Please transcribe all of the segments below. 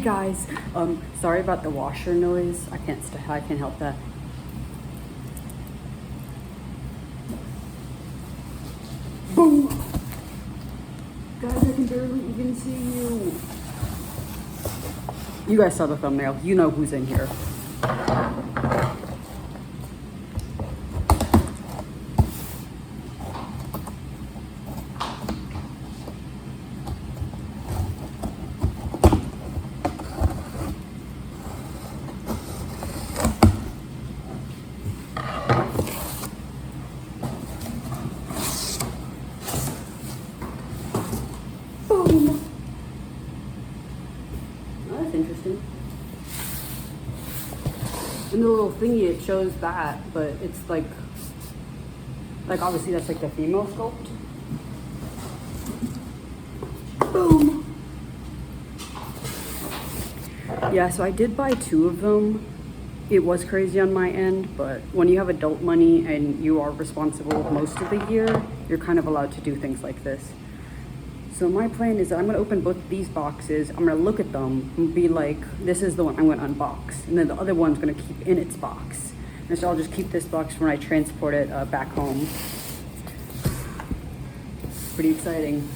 guys, sorry about the washer noise. I can't help that. Boom! Guys, I can barely even see you. You guys saw the thumbnail. You know who's in here. Interesting. And the little thingy, it shows that, but it's like obviously that's like the female sculpt. Boom. Yeah, so I did buy 2 of them. It was crazy on my end, but when you have adult money and you are responsible most of the year, you're kind of allowed to do things like this. So my plan is that I'm gonna open both these boxes, I'm gonna look at them and be like, this is the one I'm gonna unbox. And then the other one's gonna keep in its box. And so I'll just keep this box when I transport it back home. Pretty exciting.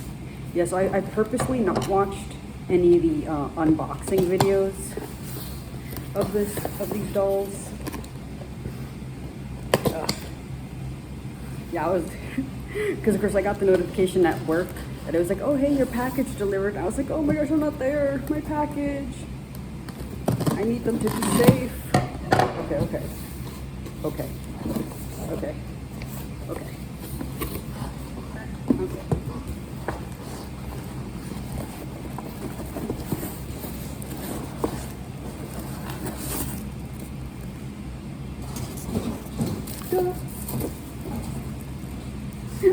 Yeah, so I purposely not watched any of the unboxing videos of these dolls. Yeah, I was, because of course I got the notification at work. And it was like, oh, hey, your package delivered. And I was like, oh my gosh, I'm not there. My package. I need them to be safe. Okay. Okay. Okay. Okay.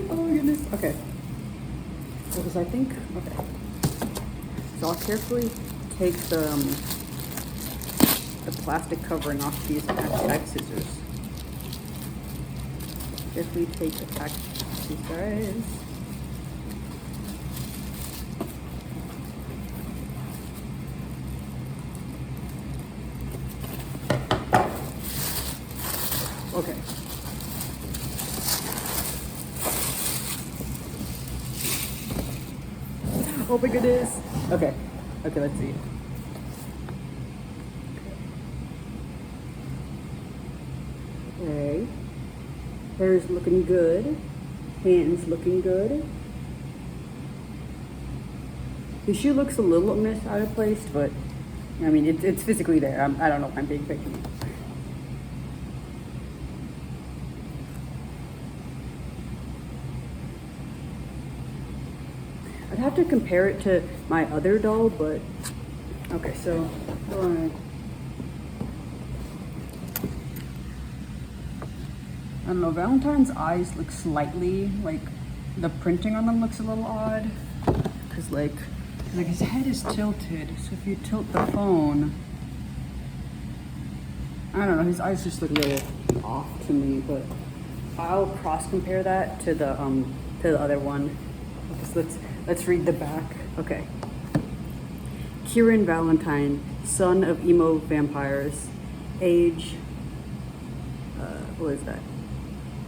Oh my goodness. Okay. Because I think, okay. So I'll carefully take the plastic covering off these pack scissors. Carefully take the pack these guys. Okay. Oh my goodness. Okay, let's see. Okay. Hair's looking good. Hands looking good. The shoe looks a little out of place, but I mean, it's physically there. I don't know if I'm being picky. I'd have to compare it to my other doll, but okay, so I don't know, Valentine's eyes look slightly, like, the printing on them looks a little odd, because like his head is tilted, so if you tilt the phone, I don't know, his eyes just look a little off to me, but I'll cross compare that to the other one. Okay, so let's read the back. Okay. Kieran Valentine, son of emo vampires, age, what is that?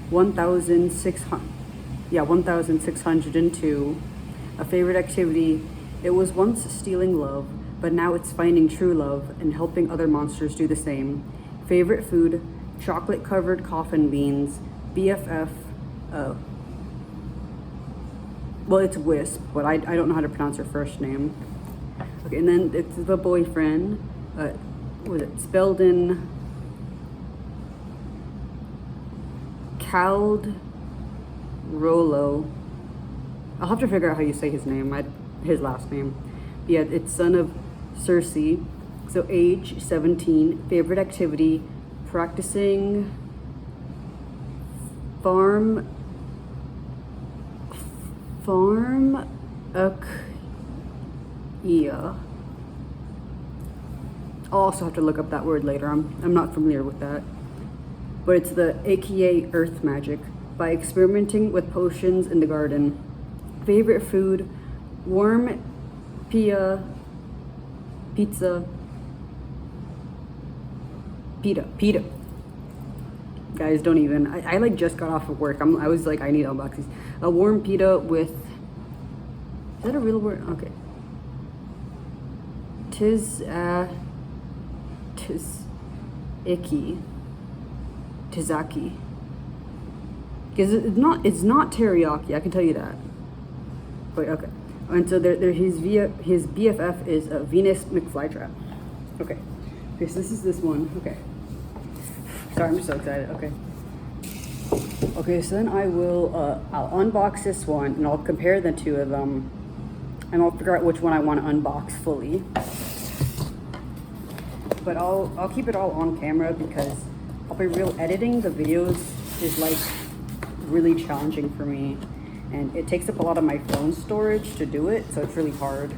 1,602. A favorite activity, it was once stealing love, but now it's finding true love and helping other monsters do the same. Favorite food, chocolate-covered coffin beans. BFF, well, it's Wisp, but I don't know how to pronounce her first name. Okay, and then it's the boyfriend, what was it, Spelldon, Rollo. I'll have to figure out how you say his name, his last name. Yeah, it's son of Cersei. So age 17, favorite activity, practicing farm I'll also have to look up that word later. I'm not familiar with that. But it's the AKA Earth Magic, by experimenting with potions in the garden. Favorite food, warm pia pizza. Pita. Guys, don't even. I like just got off of work. I was like, I need unboxings. A warm pita with. Is that a real word? Okay. Tizaki. Because it's not teriyaki. I can tell you that. Wait, okay. And so his BFF is a Venus McFlytrap. Okay. Okay, so this is this one. Okay. Sorry, I'm just so excited. Okay. Okay, so then I'll unbox this one and I'll compare the two of them and I'll figure out which one I want to unbox fully. But I'll keep it all on camera because I'll be real, editing the videos is like really challenging for me and it takes up a lot of my phone storage to do it, so it's really hard.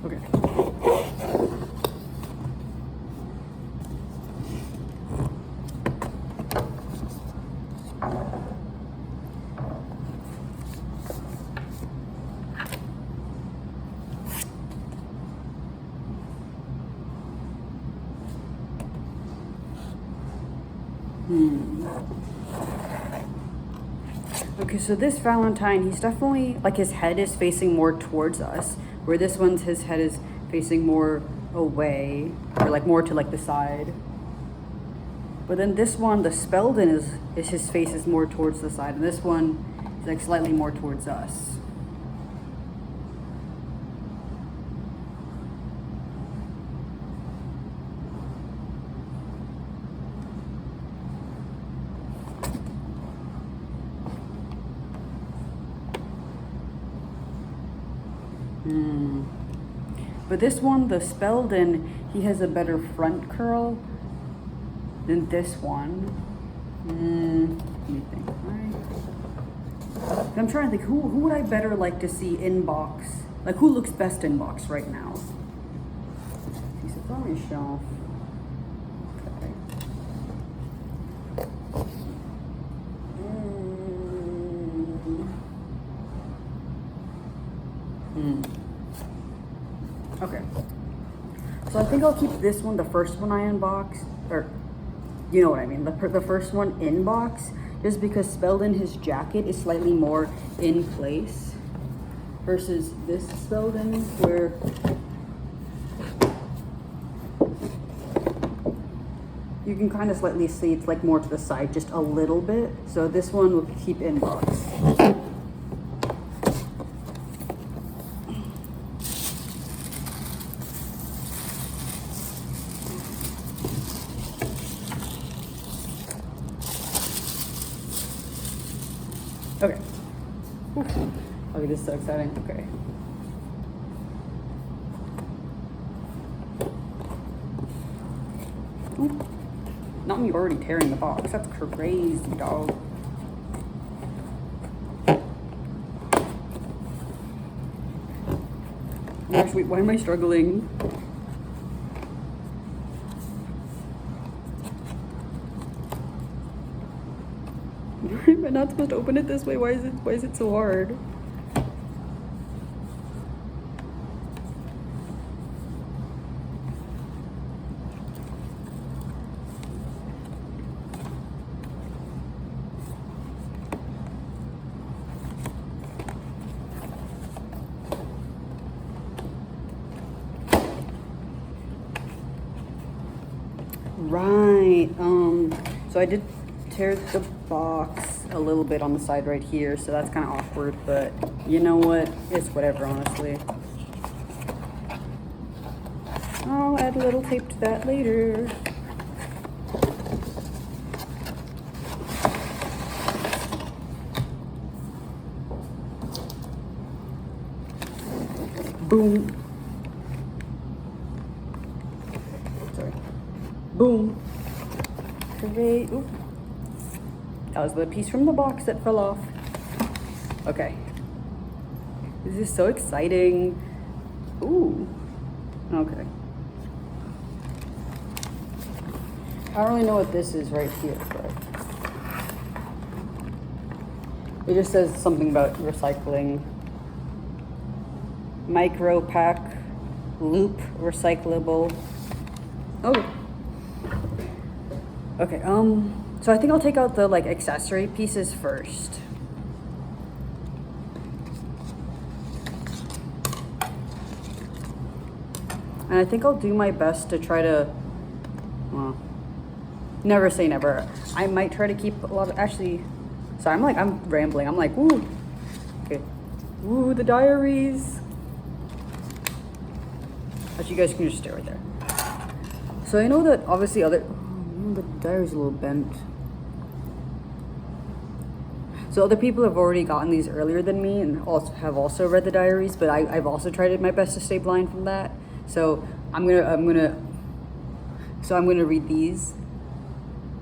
Okay. Okay, so this Valentine, he's definitely, like his head is facing more towards us, where this one's, his head is facing more away, or like more to like the side. But then this one, the Spelldon is his face is more towards the side, and this one is like slightly more towards us. But this one, the Spelldon, he has a better front curl than this one. Let me think. I'm trying to think, who would I better like to see in box? Like, who looks best in box right now? Okay, so on my shelf. Okay. Okay. So I think I'll keep this one, the first one I unboxed, or you know what I mean, the first one in box, just because Spelldon, his jacket is slightly more in place versus this Spelldon where you can kind of slightly see it's like more to the side, just a little bit. So this one will keep in box. Okay. Oof. Okay, this is so exciting. Okay. Ooh. Not me already tearing the box. That's crazy, dog. Gosh, wait, why am I struggling? Am I not supposed to open it this way? Why is it so hard? Right. So I did tear the box a little bit on the side right here, so that's kind of awkward, but you know what? It's whatever, honestly. I'll add a little tape to that later. Boom. Sorry. Boom. Hooray. Oop. That was the piece from the box that fell off. Okay. This is so exciting. Ooh. Okay. I don't really know what this is right here, but it just says something about recycling. Micro pack, loop, recyclable. Oh. Okay, so I think I'll take out the like accessory pieces first. And I think I'll do my best to try to, well, never say never. I might try to keep a lot of, actually, sorry, I'm rambling. I'm like, ooh, okay. Ooh, the diaries. Actually, you guys can just stay right there. So I know that obviously the diary's a little bent. So other people have already gotten these earlier than me and also read the diaries, but I've also tried my best to stay blind from that. So I'm gonna read these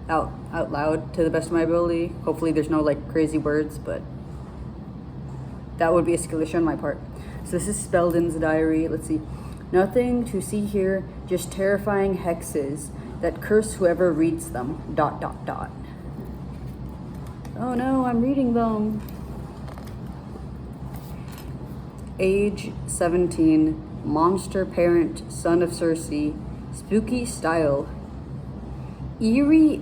out loud to the best of my ability. Hopefully there's no like crazy words, but that would be a skill issue on my part. So this is Spelldon's diary. Let's see. Nothing to see here, just terrifying hexes that curse whoever reads them. ... Oh no, I'm reading them. Age 17, monster parent, son of Cersei, spooky style. Eerie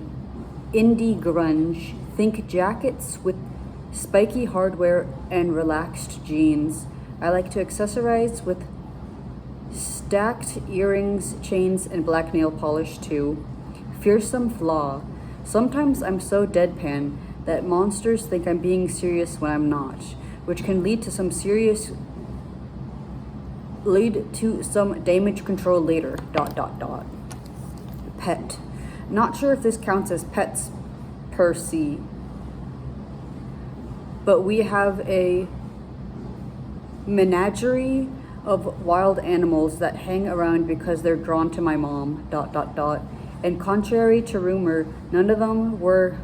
indie grunge, think jackets with spiky hardware and relaxed jeans. I like to accessorize with stacked earrings, chains, and black nail polish too. Fearsome flaw. Sometimes I'm so deadpan that monsters think I'm being serious when I'm not, which can lead to some damage control later. ... Pet. Not sure if this counts as pets per se, but we have a menagerie of wild animals that hang around because they're drawn to my mom. ... And contrary to rumor, none of them were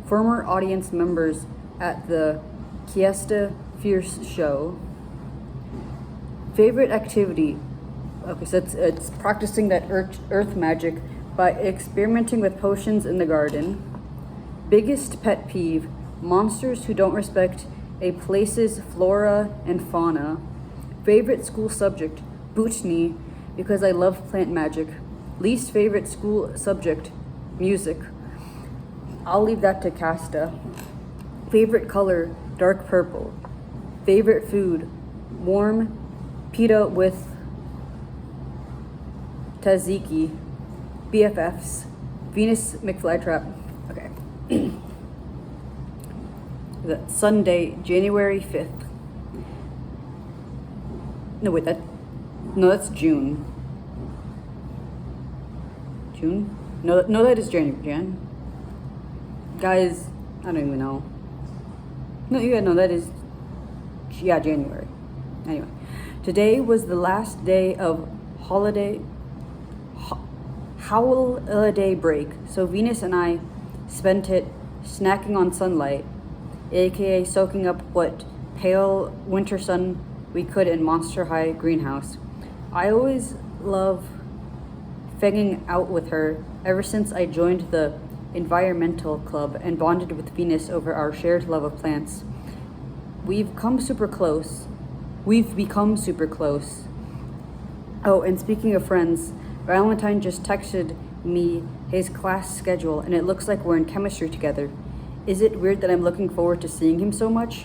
former audience members at the Kiesta Fierce show. Favorite activity. Okay, so it's practicing that earth magic by experimenting with potions in the garden. Biggest pet peeve. Monsters who don't respect a place's flora and fauna. Favorite school subject, botany, because I love plant magic. Least favorite school subject, music. I'll leave that to Casta. Favorite color, dark purple. Favorite food, warm pita with tzatziki. BFFs, Venus McFlytrap. Okay. Sunday, January 5th. No, wait, that's June. June? No, that is Jan. Guys, I don't even know. No, that is, yeah, January. Anyway, today was the last day of holiday break, so Venus and I spent it snacking on sunlight, aka soaking up what pale winter sun we could in Monster High greenhouse. I always love fanging out with her ever since I joined the environmental club and bonded with Venus over our shared love of plants. We've become super close. Oh, and speaking of friends, Valentine just texted me his class schedule and it looks like we're in chemistry together. Is it weird that I'm looking forward to seeing him so much?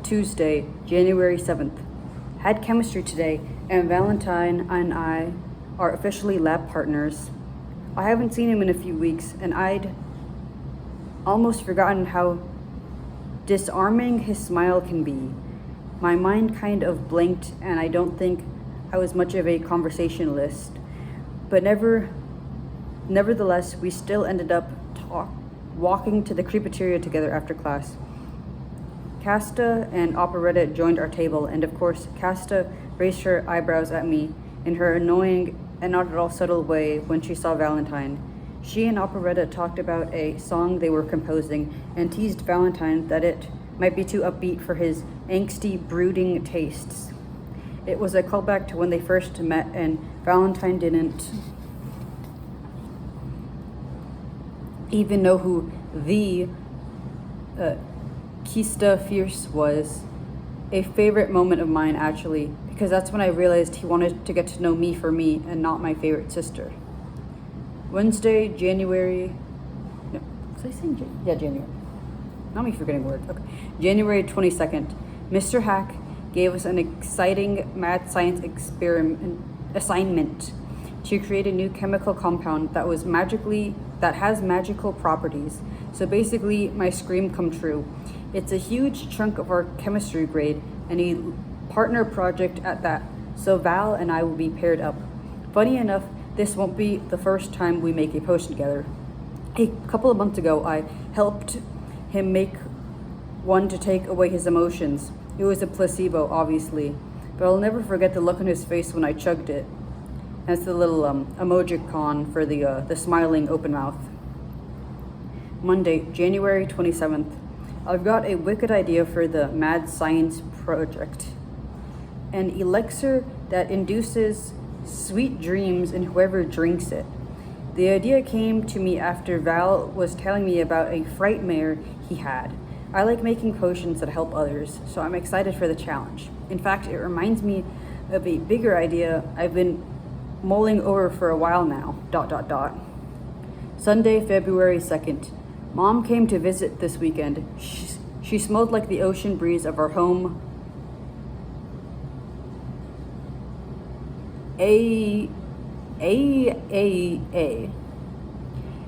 Tuesday, January 7th. Had chemistry today and Valentine and I are officially lab partners. I haven't seen him in a few weeks, and I'd almost forgotten how disarming his smile can be. My mind kind of blinked, and I don't think I was much of a conversationalist. But nevertheless, we still ended up walking to the crepeteria together after class. Casta and Operetta joined our table, and of course, Casta raised her eyebrows at me in her annoying and not at all subtle way when she saw Valentine. She and Operetta talked about a song they were composing and teased Valentine that it might be too upbeat for his angsty, brooding tastes. It was a callback to when they first met, and Valentine didn't even know who the Kista Fierce was. A favorite moment of mine, actually, because that's when I realized he wanted to get to know me for me and not my favorite sister. Wednesday, January. No, was I saying January? Not me forgetting words. Okay. January 22nd. Mr. Hack gave us an exciting mad science assignment to create a new chemical compound that has magical properties. So basically, my scream come true. It's a huge chunk of our chemistry grade and a partner project at that. So Val and I will be paired up. Funny enough, this won't be the first time we make a potion together. A couple of months ago, I helped him make one to take away his emotions. It was a placebo, obviously, but I'll never forget the look on his face when I chugged it. That's the little emojicon for the smiling open mouth. Monday, January 27th. I've got a wicked idea for the mad science project. An elixir that induces sweet dreams in whoever drinks it. The idea came to me after Val was telling me about a frightmare he had. I like making potions that help others, so I'm excited for the challenge. In fact, it reminds me of a bigger idea I've been mulling over for a while now. ... Sunday, February 2nd. Mom came to visit this weekend. She smelled like the ocean breeze of our home.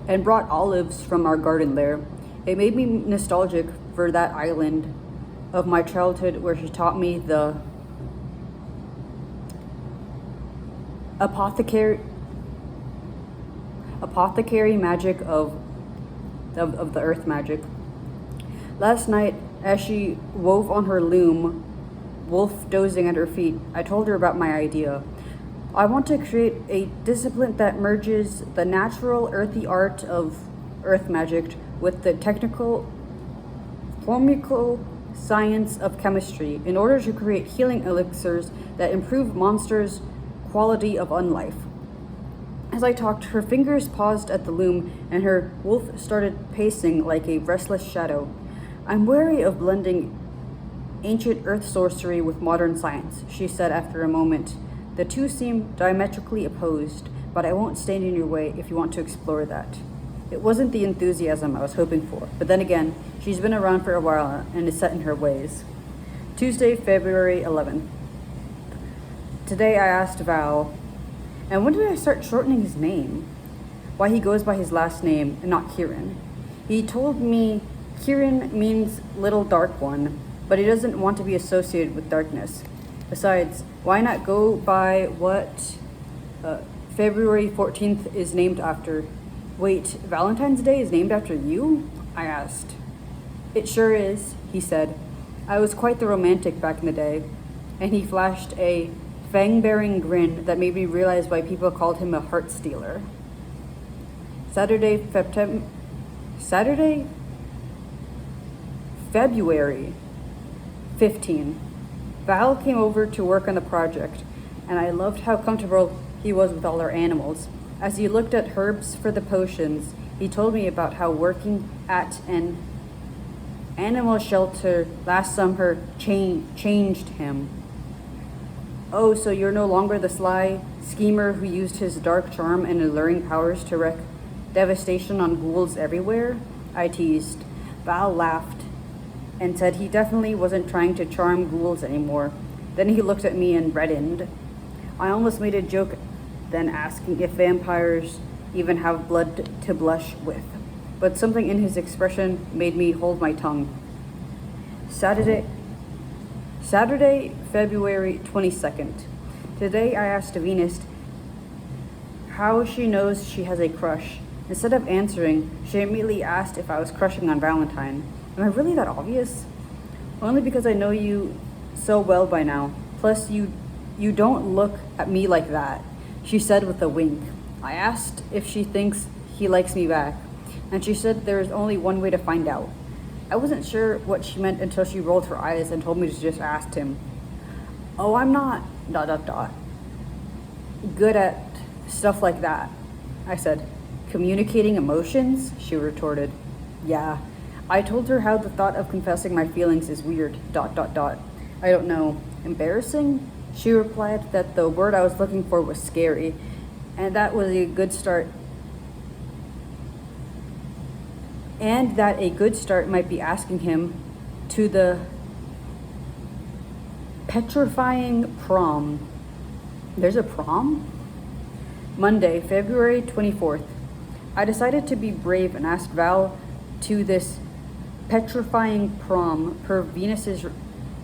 And brought olives from our garden there. It made me nostalgic for that island of my childhood where she taught me the apothecary magic of the earth magic. Last night, as she wove on her loom, Wolf dozing at her feet, I told her about my idea. I want to create a discipline that merges the natural earthy art of earth magic with the technical formical science of chemistry in order to create healing elixirs that improve monsters' quality of unlife. As I talked, her fingers paused at the loom and her wolf started pacing like a restless shadow. I'm wary of blending ancient earth sorcery with modern science, she said after a moment. The two seem diametrically opposed, but I won't stand in your way if you want to explore that. It wasn't the enthusiasm I was hoping for, but then again, she's been around for a while and is set in her ways. Tuesday, February 11th. Today I asked Val, and when did I start shortening his name? Why he goes by his last name and not Kieran. He told me Kieran means little dark one, but he doesn't want to be associated with darkness. Besides, why not go by what February 14th is named after? Wait, Valentine's Day is named after you? I asked. It sure is, he said. I was quite the romantic back in the day. And he flashed a fang-bearing grin that made me realize why people called him a heart stealer. February 15. Val came over to work on the project, and I loved how comfortable he was with all our animals. As he looked at herbs for the potions, he told me about how working at an animal shelter last summer changed him. Oh, so you're no longer the sly schemer who used his dark charm and alluring powers to wreak devastation on ghouls everywhere? I teased. Val laughed and said he definitely wasn't trying to charm ghouls anymore. Then he looked at me and reddened. I almost made a joke then asking if vampires even have blood to blush with. But something in his expression made me hold my tongue. Saturday, February 22nd. Today I asked Venus how she knows she has a crush. Instead of answering, she immediately asked if I was crushing on Valentine. Am I really that obvious? Only because I know you so well by now. Plus, you don't look at me like that, she said with a wink. I asked if she thinks he likes me back, and she said there is only one way to find out. I wasn't sure what she meant until she rolled her eyes and told me to just ask him. Oh, I'm not ... good at stuff like that, I said. Communicating emotions? She retorted. Yeah. I told her how the thought of confessing my feelings is weird ... I don't know. Embarrassing? She replied that the word I was looking for was scary, and that was a good start. And that a good start might be asking him to the petrifying prom. There's a prom? Monday, February 24th. I decided to be brave and asked Val to this petrifying prom per Venus's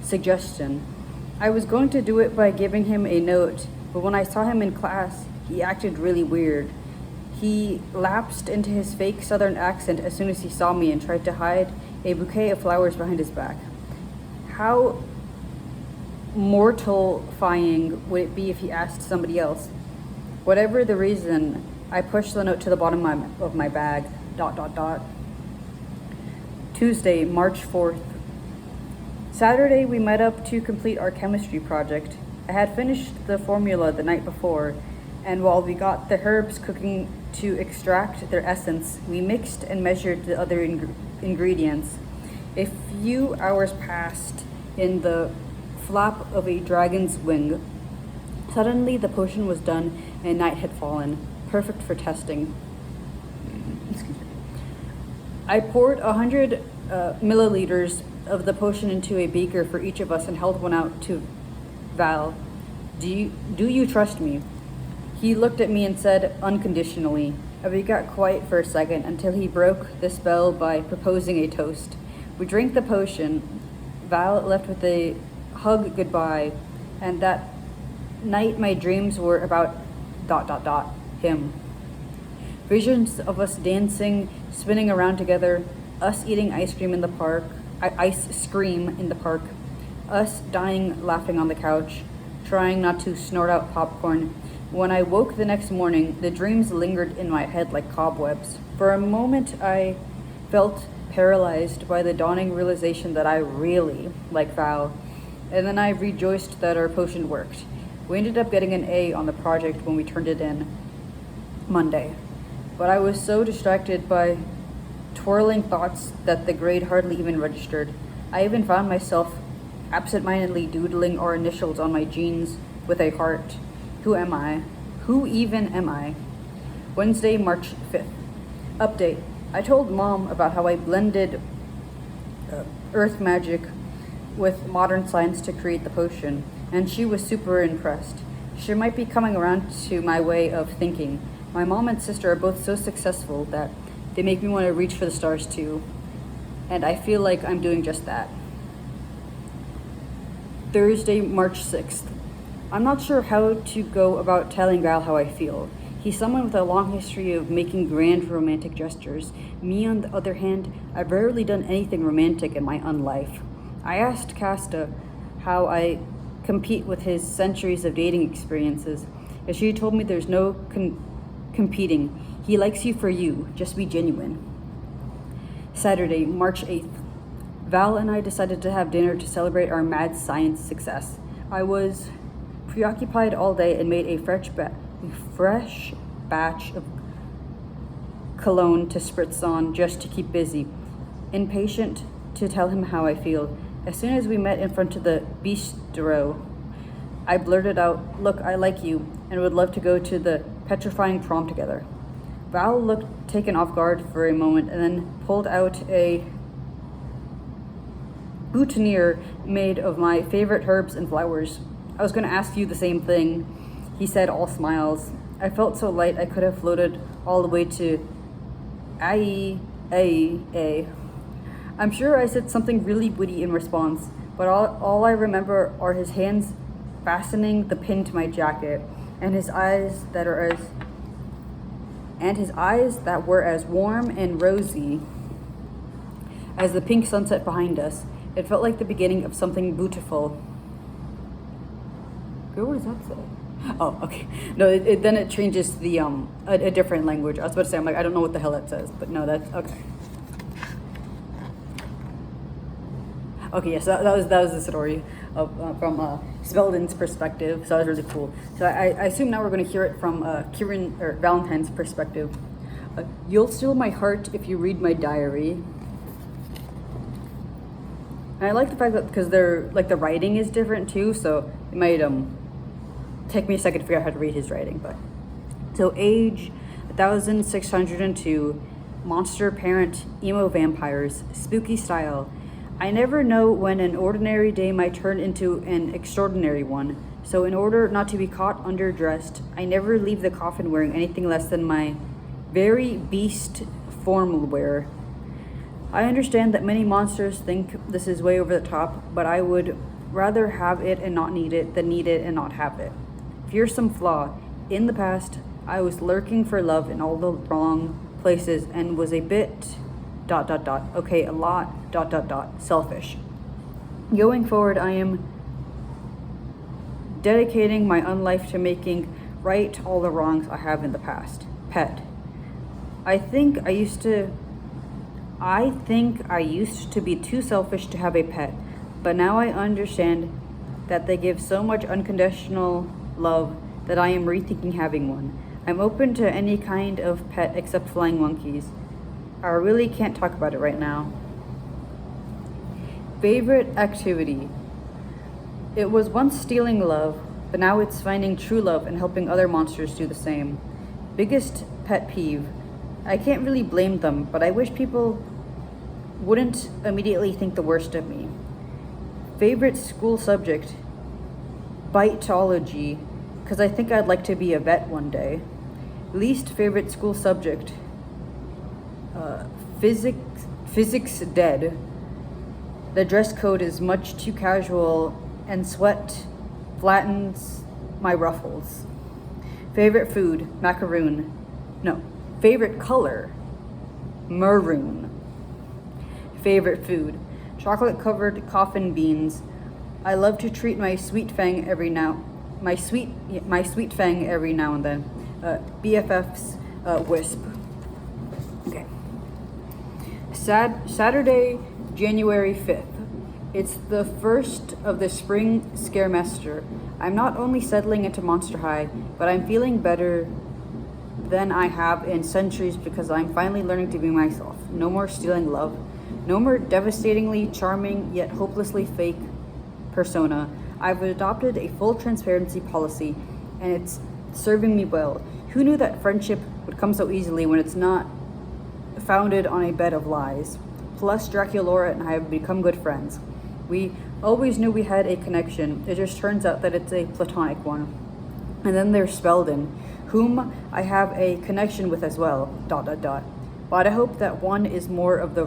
suggestion. I was going to do it by giving him a note, but when I saw him in class, he acted really weird. He lapsed into his fake southern accent as soon as he saw me and tried to hide a bouquet of flowers behind his back. How mortifying would it be if he asked somebody else? Whatever the reason, I pushed the note to the bottom of my bag ... Tuesday, March 4th. Saturday, we met up to complete our chemistry project. I had finished the formula the night before, and while we got the herbs cooking to extract their essence, we mixed and measured the other ingredients. A few hours passed in the flap of a dragon's wing. Suddenly, the potion was done and night had fallen, perfect for testing. I poured 100 milliliters of the potion into a beaker for each of us and held one out to Val. Do you trust me? He looked at me and said unconditionally. We got quiet for a second until he broke the spell by proposing a toast. We drank the potion. Val left with a hug goodbye, and that night my dreams were about ... him. Visions of us dancing, spinning around together, us eating ice cream in the park, us dying laughing on the couch, trying not to snort out popcorn. When I woke the next morning, the dreams lingered in my head like cobwebs. For a moment, I felt paralyzed by the dawning realization that I really like Val, and then I rejoiced that our potion worked. We ended up getting an A on the project when we turned it in Monday, but I was so distracted by twirling thoughts that the grade hardly even registered. I even found myself absentmindedly doodling our initials on my jeans with a heart. Who am I? Who even am I? Wednesday, March 5th. Update. I told Mom about how I blended earth magic with modern science to create the potion, and she was super impressed. She might be coming around to my way of thinking. My mom and sister are both so successful that they make me want to reach for the stars too, and I feel like I'm doing just that. Thursday, March 6th. I'm not sure how to go about telling Val how I feel. He's someone with a long history of making grand romantic gestures. Me, on the other hand, I've rarely done anything romantic in my unlife. I asked Casta how I compete with his centuries of dating experiences, and she told me there's no competing. He likes you for you, just be genuine. Saturday, March 8th. Val and I decided to have dinner to celebrate our mad science success. I was preoccupied all day and made a fresh batch of cologne to spritz on just to keep busy, impatient to tell him how I feel. As soon as we met in front of the bistro, I blurted out, "Look, I like you and would love to go to the petrifying prom together." Val looked taken off guard for a moment and then pulled out a boutonniere made of my favorite herbs and flowers. "I was going to ask you the same thing," he said, all smiles. I felt so light I could have floated all the way to A. I'm sure I said something really witty in response, but all I remember are his hands fastening the pin to my jacket, and his eyes that were as warm and rosy as the pink sunset behind us. It felt like the beginning of something beautiful. Girl, what does that say? Oh, okay. No, then it changes to the a different language. I was about to say, I'm like, I don't know what the hell that says, but no, that's okay. Okay, yes, that was the story of, from Spelldon's perspective. So that was really cool. So I assume now we're going to hear it from Kieran or Valentine's perspective. You'll steal my heart if you read my diary. And I like the fact that because they're like the writing is different too, so it might take me a second to figure out how to read his writing. But so age 1602, monster parent, emo vampires, spooky style. I never know when an ordinary day might turn into an extraordinary one. So in order not to be caught underdressed, I never leave the coffin wearing anything less than my very beast formal wear. I understand that many monsters think this is way over the top, but I would rather have it and not need it than need it and not have it. Fearsome flaw. In the past, I was lurking for love in all the wrong places and was a bit ... Okay, a lot ... selfish. Going forward, I am dedicating my own life to making right all the wrongs I have in the past. Pet. I think I used to be too selfish to have a pet, but now I understand that they give so much unconditional love that I am rethinking having one. I'm open to any kind of pet except flying monkeys. I really can't talk about it right now. Favorite activity. It was once stealing love, but now it's finding true love and helping other monsters do the same. Biggest pet peeve. I can't really blame them, but I wish people wouldn't immediately think the worst of me. Favorite school subject. Bitology, because I think I'd like to be a vet one day. Least favorite school subject. Physics dead. The dress code is much too casual and sweat flattens my ruffles. Favorite food, macaroon. No, favorite color, maroon. Favorite food, chocolate covered coffin beans. I love to treat my sweet fang every now and then. BFF's wisp. Okay. Saturday, January 5th. It's the first of the spring scaremester. I'm not only settling into Monster High, but I'm feeling better than I have in centuries because I'm finally learning to be myself. No more stealing love. No more devastatingly charming yet hopelessly fake persona. I've adopted a full transparency policy and it's serving me well. Who knew that friendship would come so easily when it's not founded on a bed of lies? Plus, Draculaura and I have become good friends. We always knew we had a connection. It just turns out that it's a platonic one. And then there's Spelldon, whom I have a connection with as well. ... But I hope that one is more of the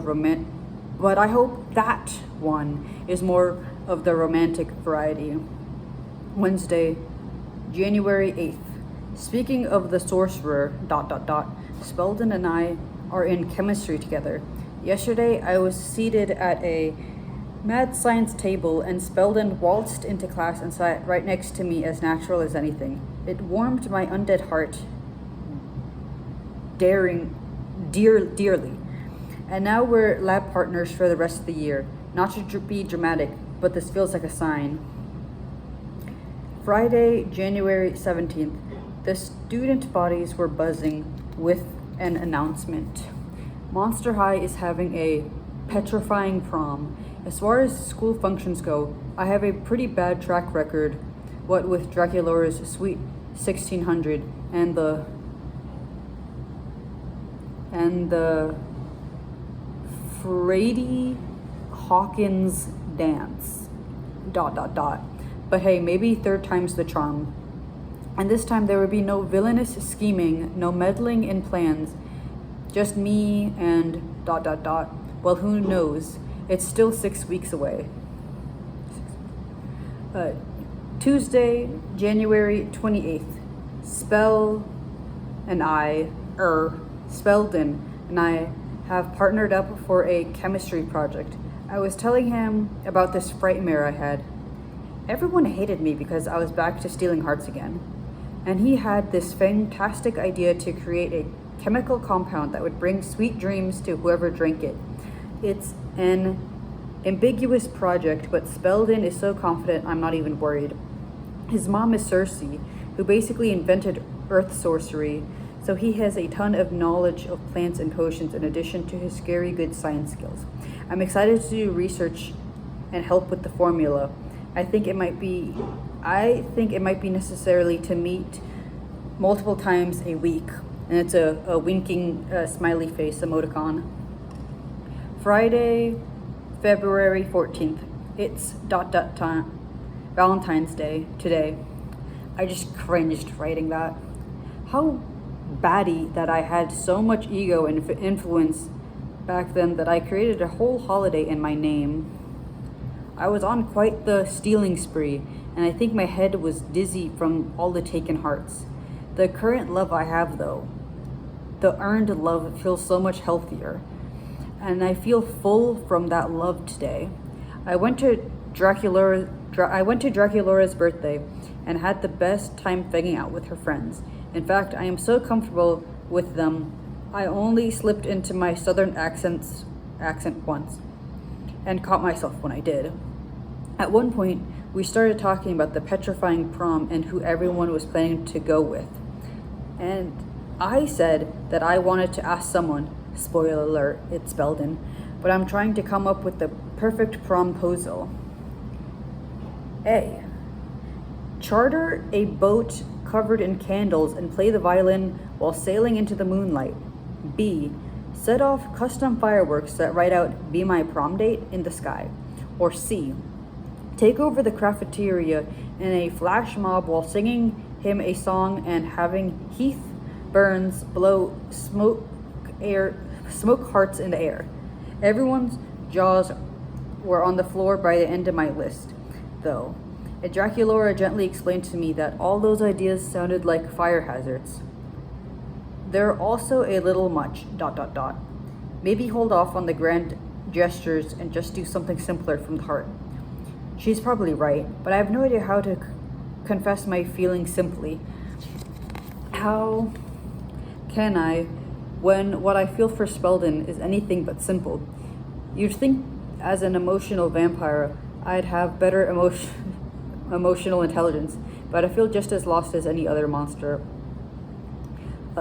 romantic variety. Wednesday, January 8th. Speaking of the sorcerer ... Spelldon and I are in chemistry together. Yesterday, I was seated at a mad science table and Spelldon waltzed into class and sat right next to me as natural as anything. It warmed my undead heart dearly. And now we're lab partners for the rest of the year. Not to be dramatic, but this feels like a sign. Friday, January 17th. The student bodies were buzzing with an announcement. Monster High is having a petrifying prom. As far as school functions go, I have a pretty bad track record, what with Draculaura's Sweet 1600 and the Frady Hawkins dance ... But hey, maybe third time's the charm. And this time there would be no villainous scheming, no meddling in plans, just me and ... Well, who knows? It's still 6 weeks away. Tuesday, January 28th. Spelldon and I have partnered up for a chemistry project. I was telling him about this frightmare I had. Everyone hated me because I was back to stealing hearts again. And he had this fantastic idea to create a chemical compound that would bring sweet dreams to whoever drank it. It's an ambiguous project, but Spelldon is so confident I'm not even worried. His mom is Circe, who basically invented earth sorcery, so he has a ton of knowledge of plants and potions in addition to his scary good science skills. I'm excited to do research and help with the formula. I think it might be necessarily to meet multiple times a week. And it's a winking smiley face emoticon. Friday, February 14th. It's ... time. Valentine's Day today. I just cringed writing that. How batty that I had so much ego and influence back then that I created a whole holiday in my name. I was on quite the stealing spree, and I think my head was dizzy from all the taken hearts. The current love I have, though, the earned love, feels so much healthier, and I feel full from that love today. I went to Draculaura's birthday and had the best time fagging out with her friends. In fact, I am so comfortable with them, I only slipped into my southern accent once, and caught myself when I did. At one point, we started talking about the petrifying prom and who everyone was planning to go with. And I said that I wanted to ask someone, spoiler alert, it's Spelldon, but I'm trying to come up with the perfect promposal. A. Charter a boat covered in candles and play the violin while sailing into the moonlight. B. Set off custom fireworks that write out "Be my prom date" in the sky. Or C. Take over the cafeteria in a flash mob while singing him a song and having Heath Burns blow smoke hearts in the air. Everyone's jaws were on the floor by the end of my list, though. A Draculaura gently explained to me that all those ideas sounded like fire hazards. They're also a little much, ... Maybe hold off on the grand gestures and just do something simpler from the heart. She's probably right, but I have no idea how to confess my feelings simply. How can I, when what I feel for Spelldon is anything but simple? You'd think as an emotional vampire, I'd have better emotional intelligence, but I feel just as lost as any other monster.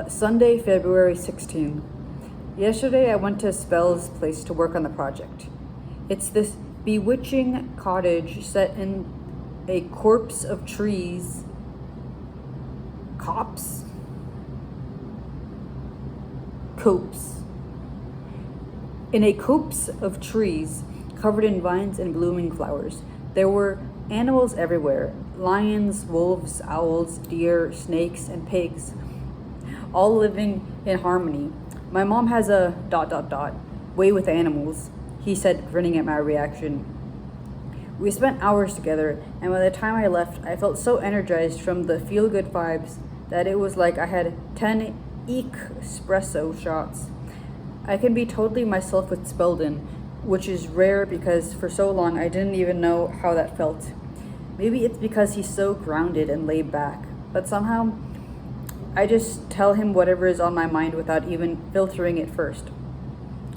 Sunday, February 16. Yesterday I went to Spell's place to work on the project. It's this bewitching cottage set in a copse of trees covered in vines and blooming flowers. There were animals everywhere: lions, wolves, owls, deer, snakes, and pigs, all living in harmony. My mom has a ... way with animals, he said, grinning at my reaction. We spent hours together, and by the time I left, I felt so energized from the feel-good vibes that it was like I had 10 espresso shots. I can be totally myself with Spelldon, which is rare because for so long I didn't even know how that felt. Maybe it's because he's so grounded and laid back, but somehow I just tell him whatever is on my mind without even filtering it first.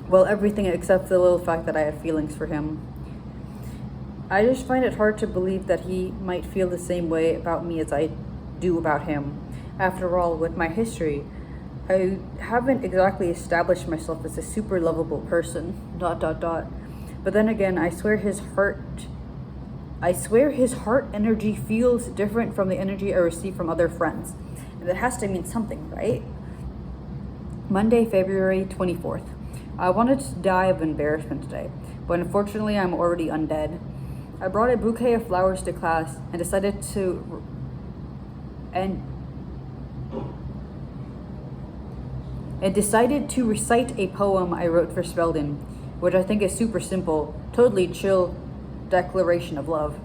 Well, everything except the little fact that I have feelings for him. I just find it hard to believe that he might feel the same way about me as I do about him. After all, with my history, I haven't exactly established myself as a super lovable person, ... But then again, I swear his heart energy feels different from the energy I receive from other friends. And that has to mean something, right? Monday, February 24th. I wanted to die of embarrassment today, but unfortunately I'm already undead. I brought a bouquet of flowers to class and decided and decided to recite a poem I wrote for Spelldon, which I think is super simple, totally chill declaration of love.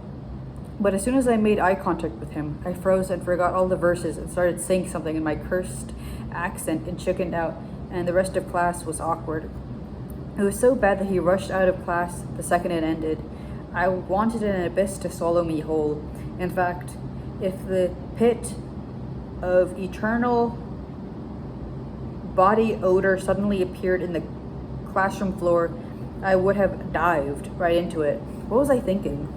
But as soon as I made eye contact with him, I froze and forgot all the verses and started saying something in my cursed accent and chickened out, and the rest of class was awkward. It was so bad that he rushed out of class the second it ended. I wanted an abyss to swallow me whole. In fact, if the pit of eternal body odor suddenly appeared in the classroom floor, I would have dived right into it. What was I thinking?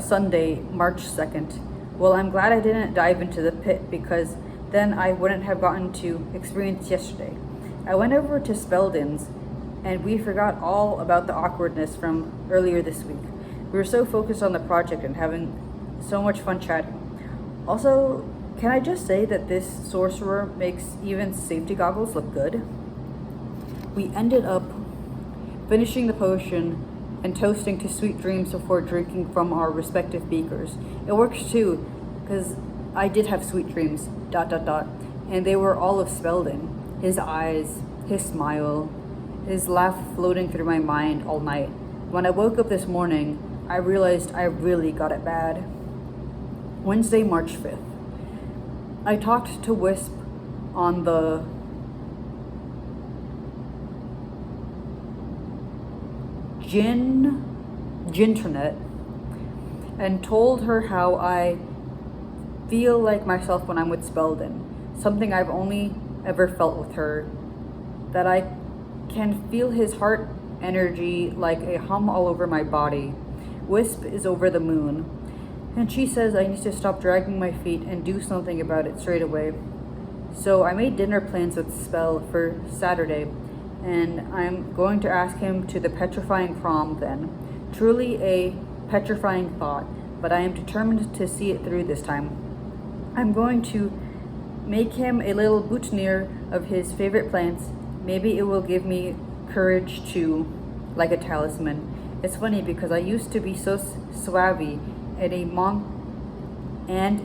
Sunday, March 2nd. Well, I'm glad I didn't dive into the pit because then I wouldn't have gotten to experience yesterday. I went over to Spelldon's and we forgot all about the awkwardness from earlier this week. We were so focused on the project and having so much fun chatting. Also, can I just say that this sorcerer makes even safety goggles look good? We ended up finishing the potion and toasting to sweet dreams before drinking from our respective beakers. It works too, because I did have sweet dreams, ... and they were all of Spelldon. His eyes, his smile, his laugh floating through my mind all night. When I woke up this morning, I realized I really got it bad. Wednesday, March 5th. I talked to Wisp on the Ginternet and told her how I feel like myself when I'm with Spelldon, something I've only ever felt with her, that I can feel his heart energy like a hum all over my body. Wisp is over the moon, and she says I need to stop dragging my feet and do something about it straight away. So I made dinner plans with Spell for Saturday, and I'm going to ask him to the petrifying prom then. Truly a petrifying thought, but I am determined to see it through this time. I'm going to make him a little boutonniere of his favorite plants. Maybe it will give me courage to, like a talisman. It's funny because I used to be so suave and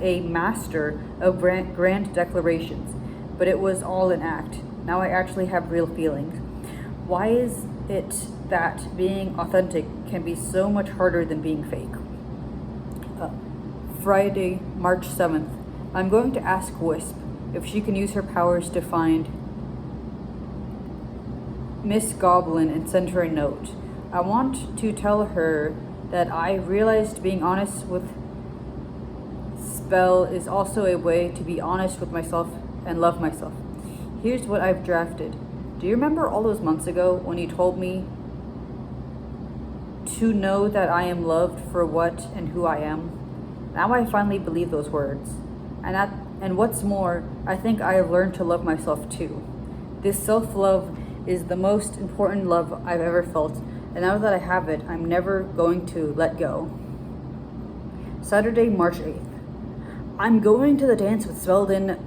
a master of grand declarations, but it was all an act. Now I actually have real feelings. Why is it that being authentic can be so much harder than being fake? Friday, March 7th. I'm going to ask Wisp if she can use her powers to find Miss Goblin and send her a note. I want to tell her that I realized being honest with Spell is also a way to be honest with myself and love myself. Here's what I've drafted. Do you remember all those months ago when you told me to know that I am loved for what and who I am? Now I finally believe those words. And what's more, I think I have learned to love myself too. This self-love is the most important love I've ever felt, and now that I have it, I'm never going to let go. Saturday, March 8th. I'm going to the dance with Spelldon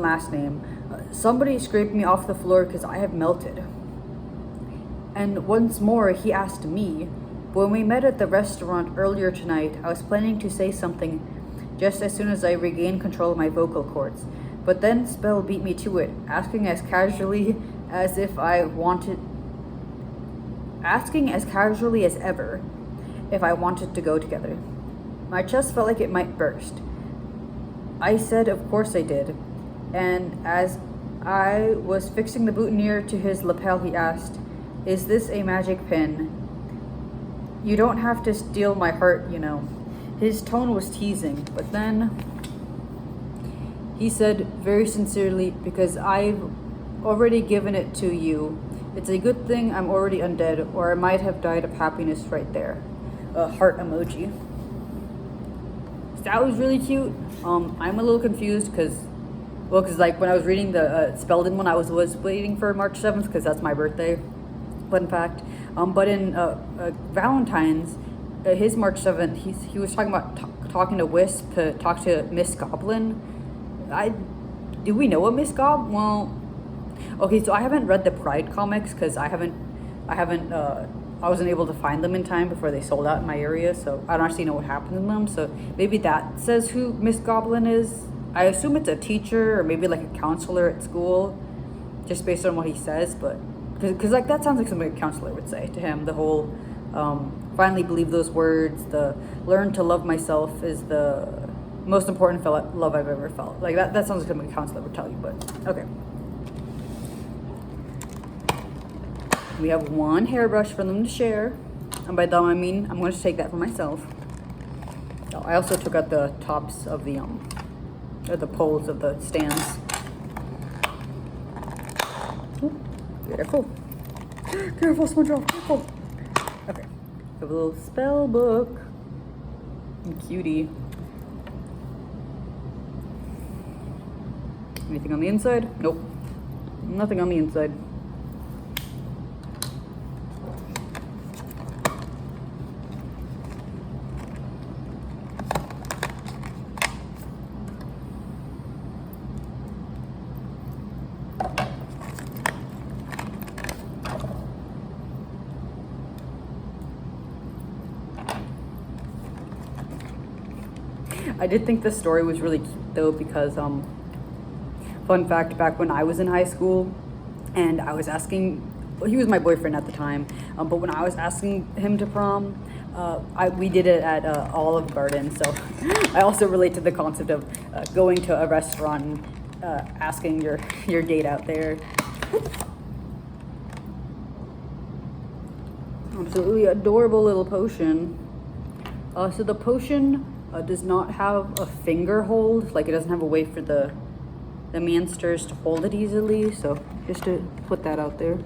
last name. Somebody scraped me off the floor because I have melted. And once more, he asked me. When we met at the restaurant earlier tonight, I was planning to say something just as soon as I regained control of my vocal cords. But then Spell beat me to it, asking as casually as ever if I wanted to go together. My chest felt like it might burst. I said of course I did, and as I was fixing the boutonniere to his lapel, he asked, "Is this a magic pin? You don't have to steal my heart, you know." His tone was teasing, but then he said very sincerely, "Because I've already given it to you. It's a good thing I'm already undead, or I might have died of happiness right there." A heart emoji. That was really cute. I'm a little confused because like when I was reading the Spelldon one, I was waiting for March 7th because that's my birthday. Fun fact. But in Valentine's, his March 7th, he was talking about talking to Wisp to talk to Miss Goblin. Do we know a Miss Gob? Well, okay, so I haven't read the Pride comics because I wasn't able to find them in time before they sold out in my area, so I don't actually know what happened in them. So maybe that says who Miss Goblin is. I assume it's a teacher or maybe like a counselor at school, just based on what he says. But because like that sounds like something a counselor would say to him. The whole finally believe those words. The learn to love myself is the most important love I've ever felt. Like that sounds like something a counselor would tell you. But okay. We have one hairbrush for them to share. And by them, I mean, I'm going to take that for myself. Oh, I also took out the tops of the, or the poles of the stands. Ooh, careful. Careful, SpongeBob, careful. Okay. We have a little spell book. Cutie. Anything on the inside? Nope. Nothing on the inside. I did think this story was really cute though because, fun fact, back when I was in high school and I was asking, well, he was my boyfriend at the time, but when I was asking him to prom, we did it at Olive Garden, so I also relate to the concept of going to a restaurant and asking your date out there. Absolutely adorable little potion. So the potion does not have a finger hold, like it doesn't have a way for the mansters to hold it easily, so just to put that out there.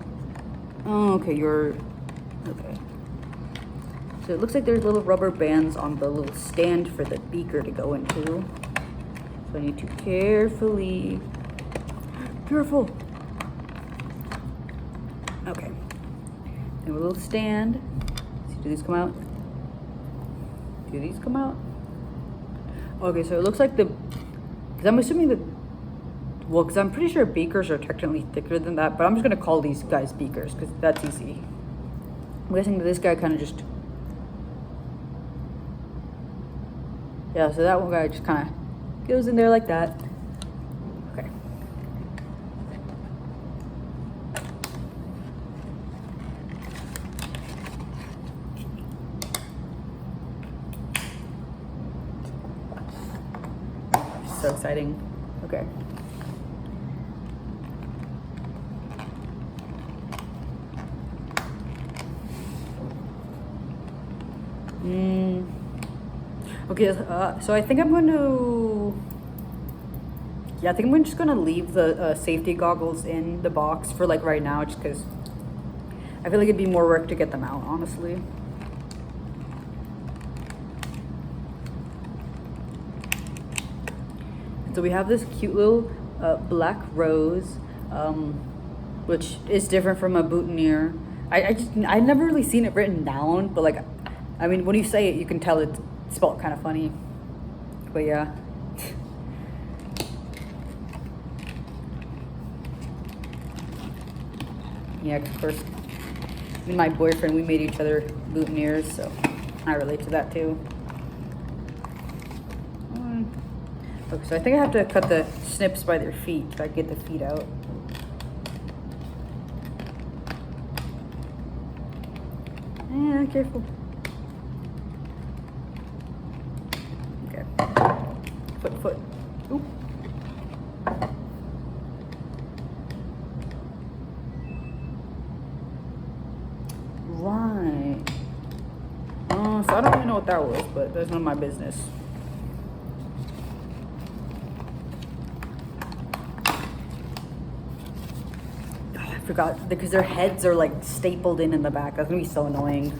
Oh, okay, okay. So it looks like there's little rubber bands on the little stand for the beaker to go into. So I need to careful. Okay. And a little stand. Let's see, do these come out? Do these come out? Okay, so it looks like because I'm assuming that, well, because I'm pretty sure beakers are technically thicker than that, but I'm just going to call these guys beakers because that's easy. I'm guessing that this guy kind of just, yeah, so that one guy just kind of goes in there like that. Okay. So exciting. Okay. Okay, so I think I'm going to, yeah, I think I'm just going to leave the safety goggles in the box for like right now, just because I feel like it'd be more work to get them out, honestly. So we have this cute little black rose, which is different from a boutonniere. I never really seen it written down, but like, I mean, when you say it, you can tell it's spelled kind of funny. But yeah. Yeah, of course, me and my boyfriend, we made each other boutonnieres, so I relate to that too. Okay, so I think I have to cut the snips by their feet so I can get the feet out. Yeah, careful. Okay. Foot. Oop. Right. So I don't really know what that was, but that's none of my business. Forgot because their heads are like stapled in the back. That's gonna be so annoying.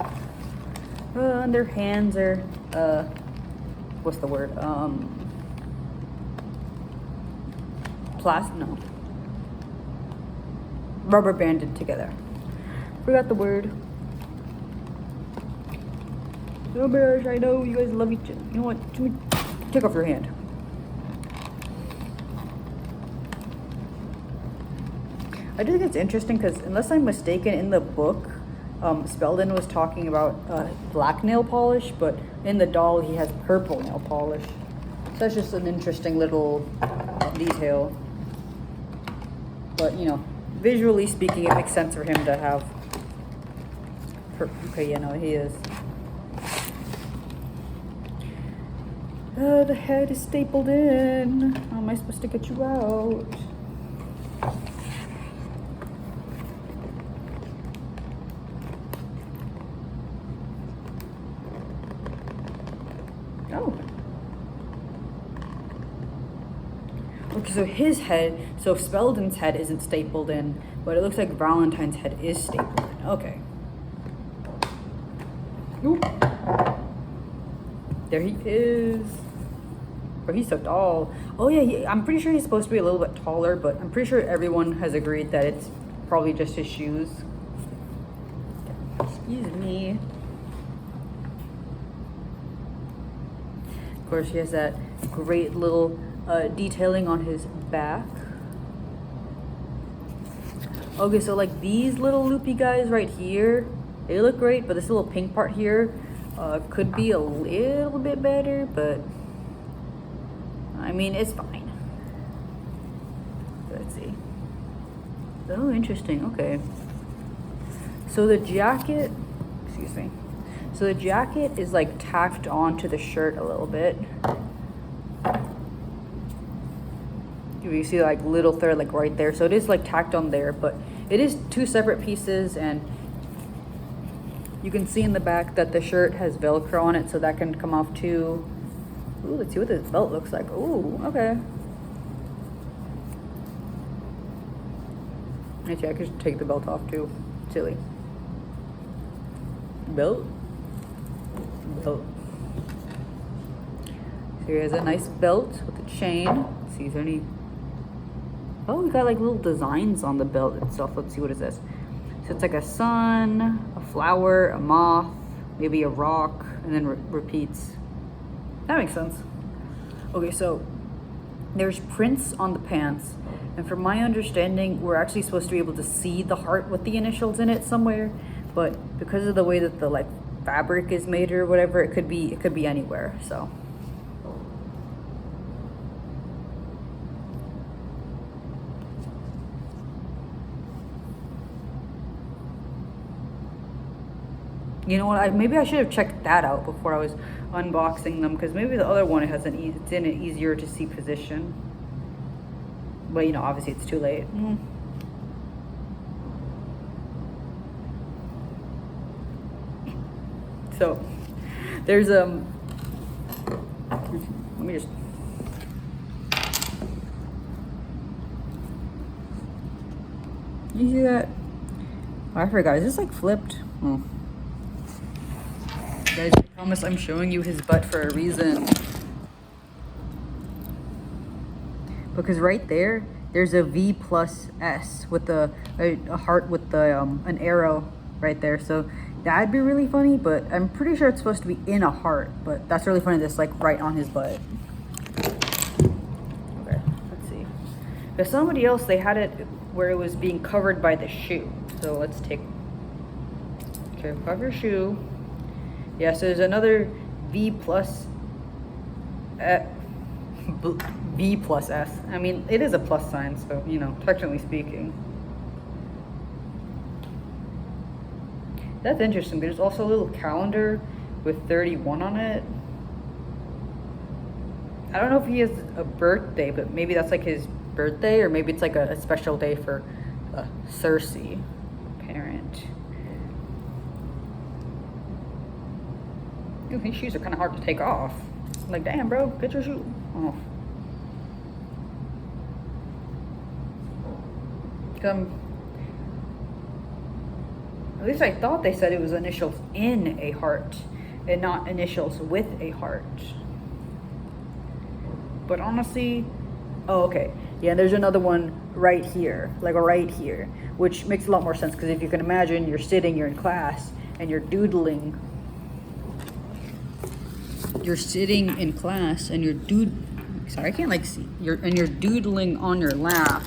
And their hands are what's the word? No. Rubber banded together. Forgot the word. Oh gosh, I know you guys love each other. You know what? Take off your hand. I do think it's interesting because, unless I'm mistaken, in the book, Spelldon was talking about black nail polish, but in the doll he has purple nail polish. that's just an interesting little detail. But, you know, visually speaking, it makes sense for him to have... Okay, yeah, no, he is. The head is stapled in. How am I supposed to get you out? Oh. Okay, so his head, so Spelldon's head isn't stapled in, but it looks like Valentine's head is stapled in. Okay. Oop. There he is. Oh, he's so tall. Oh yeah, I'm pretty sure he's supposed to be a little bit taller, but I'm pretty sure everyone has agreed that it's probably just his shoes. Excuse me. Of course, he has that great little detailing on his back. Okay, so like these little loopy guys right here, they look great, but this little pink part here could be a little bit better, but I mean, it's fine. Let's see. Oh, interesting. Okay. So the jacket, excuse me. So the jacket is like tacked onto the shirt a little bit. You see like little thread like right there. So it is like tacked on there, but it is two separate pieces, and you can see in the back that the shirt has Velcro on it, so that can come off too. Ooh, let's see what this belt looks like. Ooh, okay. Actually, I could take the belt off too. Silly. Belt. So here's a nice belt with a chain. Let's see, is there any... Oh, we got like little designs on the belt itself. Let's see, what is this? So it's like a sun, a flower, a moth, maybe a rock, and then repeats. That makes sense. Okay, so there's prints on the pants, and from my understanding, we're actually supposed to be able to see the heart with the initials in it somewhere, but because of the way that the like fabric is made or whatever, it could be anywhere. So you know what, maybe I should have checked that out before I was unboxing them, because maybe the other one it has it's in an easier to see position, but you know, obviously it's too late. So there's let me just you see that? Oh, I forgot, is this like flipped? Oh. Guys, I promise I'm showing you his butt for a reason. Because right there, there's a V plus S with a heart with the an arrow right there. So that'd be really funny, but I'm pretty sure it's supposed to be in a heart. But that's really funny, that's like right on his butt. Okay, let's see. Because somebody else, they had it where it was being covered by the shoe. So let's take, okay, cover your shoe. Yeah, so there's another V plus S. I mean, it is a plus sign, so, you know, technically speaking. That's interesting. There's also a little calendar with 31 on it. I don't know if he has a birthday, but maybe that's like his birthday, or maybe it's like a special day for Cersei, parent. Ooh, these shoes are kind of hard to take off. I'm like, damn, bro, get your shoe off. At least I thought they said it was initials in a heart and not initials with a heart. But honestly, oh, okay. Yeah, there's another one right here, like right here, which makes a lot more sense, because if you can imagine, you're in class and you're doodling. You're sitting in class and you're sorry, I can't like see. You're doodling on your lap.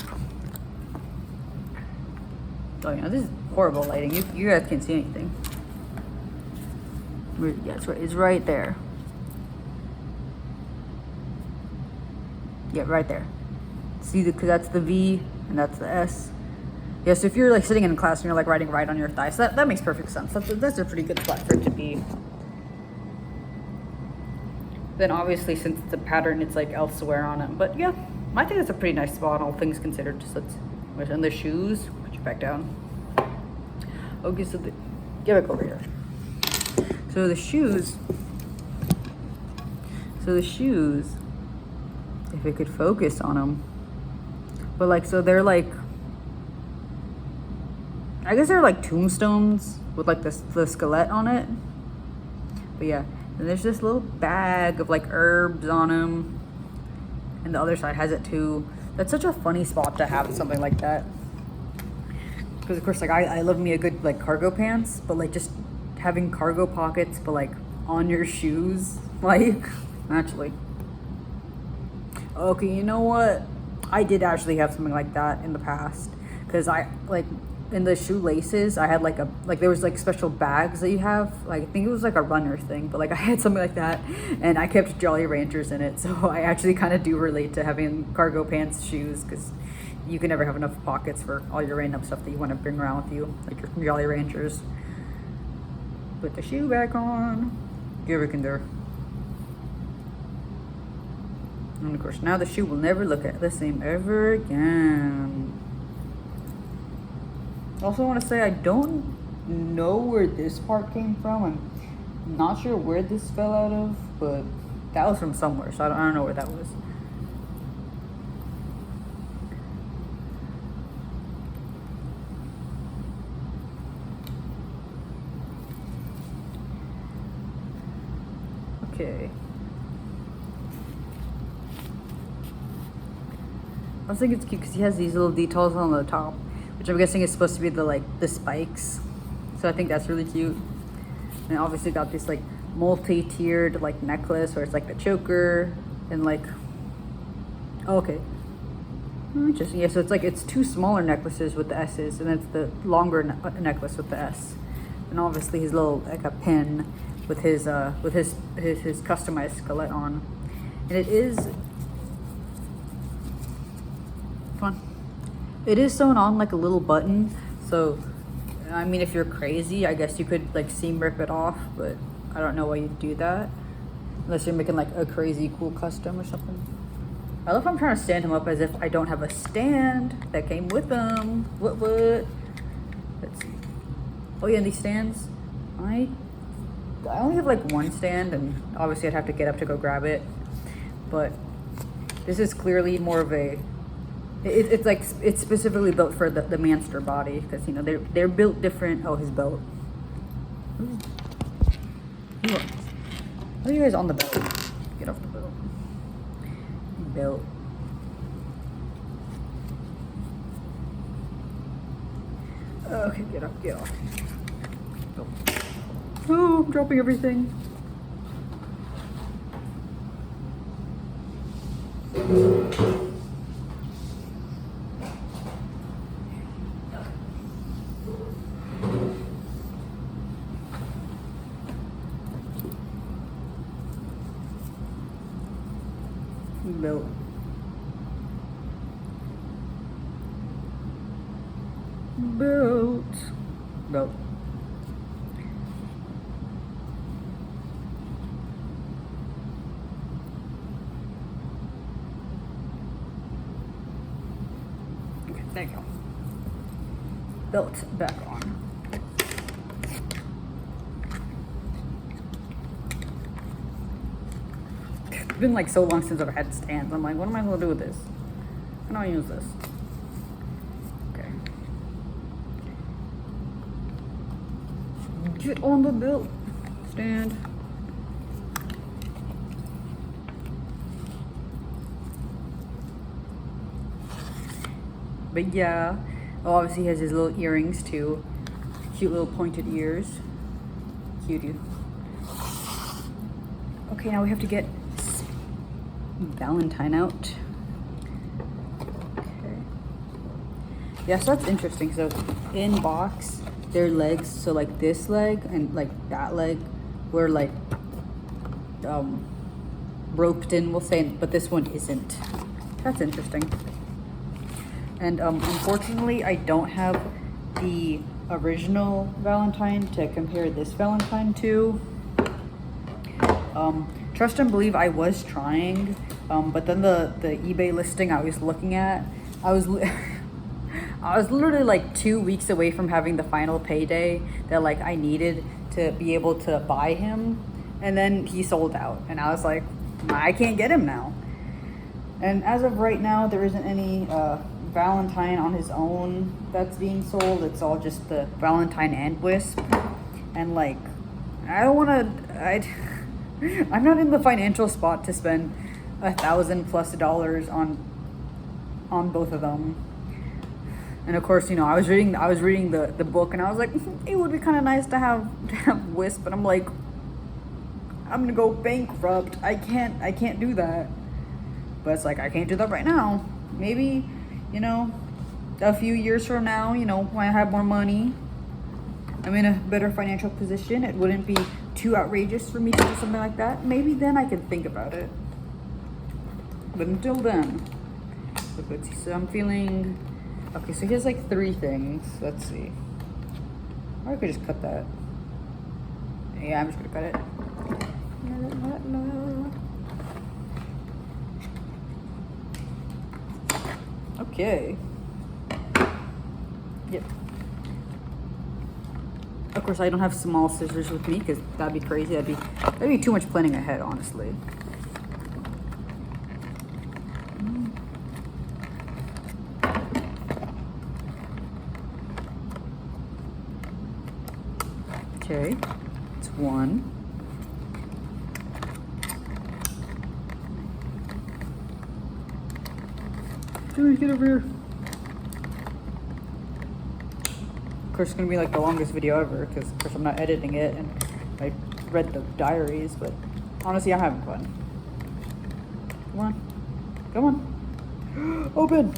Oh, you know, this is horrible lighting. You guys can't see anything. Yeah, it's right there. Yeah, right there. See, because that's the V and that's the S. Yeah, so if you're like sitting in class and you're like writing right on your thigh, so that makes perfect sense. That's a pretty good spot for it to be. Then obviously, since it's a pattern, it's like elsewhere on it. But yeah, I think that's a pretty nice spot, all things considered. Just let's, and the shoes, put you back down. Okay, so get back over here. So the shoes, if it could focus on them, but like, so they're like, I guess they're like tombstones with like the skeleton on it. But yeah, and there's this little bag of like herbs on them, and the other side has it too. That's such a funny spot to have something like that, because of course, like I love me a good like cargo pants, but like just having cargo pockets, but like on your shoes, like actually. Okay, you know what? I did actually have something like that in the past, because I like in the shoelaces I had like there was like special bags that you have, like I think it was like a runner thing, but like I had something like that, and I kept Jolly Ranchers in it, so I actually kind of do relate to having cargo pants shoes, because you can never have enough pockets for all your random stuff that you want to bring around with you, like your Jolly Ranchers. Put the shoe back on, get everything there. And of course, now the shoe will never look at the same ever again. Also want to say, I don't know where this part came from. I'm not sure where this fell out of, but that was from somewhere, so I don't know where that was. Okay. I was thinking it's cute because he has these little details on the top, which I'm guessing is supposed to be the spikes. So I think that's really cute. And obviously got this like multi-tiered like necklace where it's like the choker and like, oh, okay. Interesting. Yeah, so it's two smaller necklaces with the S's, and it's the longer necklace with the S. And obviously his little like a pin with his customized skeleton on. And it is fun. It is sewn on like a little button, so I mean, if you're crazy, I guess you could like seam rip it off, but I don't know why you'd do that unless you're making like a crazy cool custom or something. I love how I'm trying to stand him up as if I don't have a stand that came with them. What? Let's see. Oh yeah, and these stands, I only have like one stand, and obviously I'd have to get up to go grab it, but this is clearly more of a, it's like, it's specifically built for the manster body, because you know they're built different. Oh, his belt. Who are you guys on the belt? Get off the belt. Belt. Okay, get off. Belt. Oh, I'm dropping everything. Belt. Belt. Okay, there you go. Belt back on. It's been like so long since I've had stands. I'm like, what am I gonna do with this? How do I use this? Okay. Get on the belt stand. But yeah, obviously he has his little earrings too. Cute little pointed ears. Cutie. Okay, now we have to get Valentine out. Okay. Yeah, so that's interesting. So in box, their legs, so like this leg and like that leg were like roped in, we'll say, but this one isn't. That's interesting. And unfortunately, I don't have the original Valentine to compare this Valentine to. Trust and believe I was trying, but then the eBay listing I was looking at, I was literally like 2 weeks away from having the final payday that like I needed to be able to buy him, and then he sold out, and I was like, I can't get him now. And as of right now, there isn't any Valentine on his own that's being sold. It's all just the Valentine and Wisp, and like I don't want to. I'm not in the financial spot to spend $1,000+ on both of them. And of course, you know, I was reading the book, and I was like, it would be kind of nice to have Wisp, but I'm like, I'm gonna go bankrupt. I can't do that. But it's like, I can't do that right now. Maybe, you know, a few years from now, you know, when I have more money, I'm in a better financial position, it wouldn't be too outrageous for me to do something like that. Maybe then I can think about it. But until then, let's see. So I'm feeling, okay, so here's like 3 things. Let's see. Or I could just cut that. Yeah, I'm just gonna cut it. Okay. Yep. Of course, I don't have small scissors with me because that'd be crazy. That'd be too much planning ahead, honestly. Okay, it's 1. Dude, get over here. Of course, it's gonna be like the longest video ever because, of course, I'm not editing it and I read the diaries, but honestly, I'm having fun. Come on. Come on. Open.